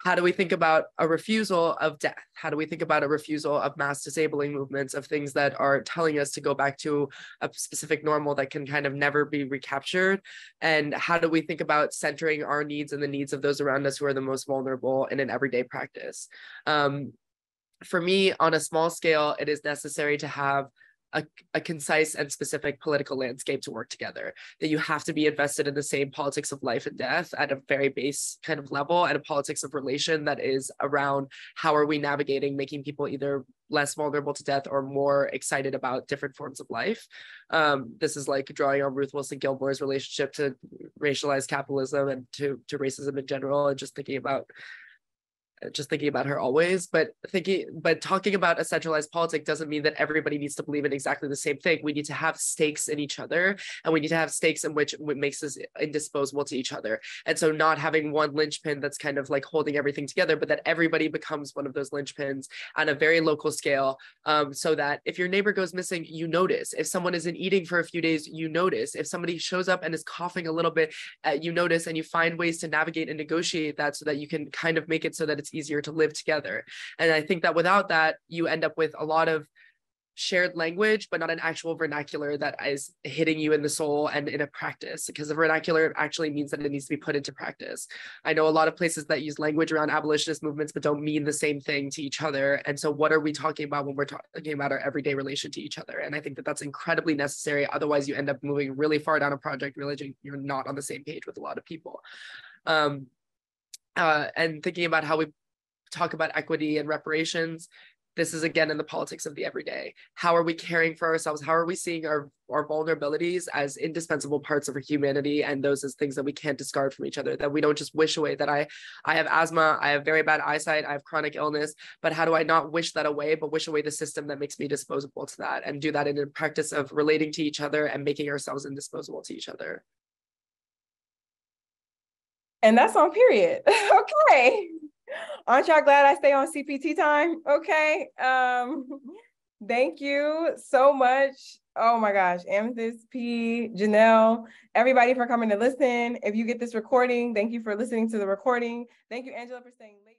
How do we think about a refusal of death? How do we think about a refusal of mass disabling movements, of things that are telling us to go back to a specific normal that can kind of never be recaptured? And how do we think about centering our needs and the needs of those around us who are the most vulnerable in an everyday practice? For me, on a small scale, it is necessary to have a concise and specific political landscape to work together, that you have to be invested in the same politics of life and death at a very base kind of level, and a politics of relation that is around how are we navigating making people either less vulnerable to death or more excited about different forms of life. This is like drawing on Ruth Wilson Gilmore's relationship to racialized capitalism and to racism in general, and just thinking about her always, but talking about a centralized politic doesn't mean that everybody needs to believe in exactly the same thing. We need to have stakes in each other, and we need to have stakes in which makes us indisposable to each other. And so not having one linchpin that's kind of like holding everything together, but that everybody becomes one of those linchpins on a very local scale, so that if your neighbor goes missing, you notice. If someone isn't eating for a few days, you notice. If somebody shows up and is coughing a little bit, you notice, and you find ways to navigate and negotiate that so that you can kind of make it so that it's easier to live together. And I think that without that, you end up with a lot of shared language, but not an actual vernacular that is hitting you in the soul and in a practice, because the vernacular actually means that it needs to be put into practice. I know a lot of places that use language around abolitionist movements, but don't mean the same thing to each other. And so what are we talking about when we're talking about our everyday relation to each other? And I think that that's incredibly necessary. Otherwise, you end up moving really far down a project, realizing you're not on the same page with a lot of people. And thinking about how we talk about equity and reparations, this is again in the politics of the everyday. How are we caring for ourselves? How are we seeing our vulnerabilities as indispensable parts of our humanity, and those as things that we can't discard from each other, that we don't just wish away, that I have asthma, I have very bad eyesight, I have chronic illness, but how do I not wish that away, but wish away the system that makes me disposable to that, and do that in a practice of relating to each other and making ourselves indisposable to each other. And that's on period. Okay. Aren't y'all glad I stay on CPT time? Okay. Thank you so much. Oh my gosh. Amethyst, P, Janelle, everybody for coming to listen. If you get this recording, thank you for listening to the recording. Thank you, Angela, for staying late.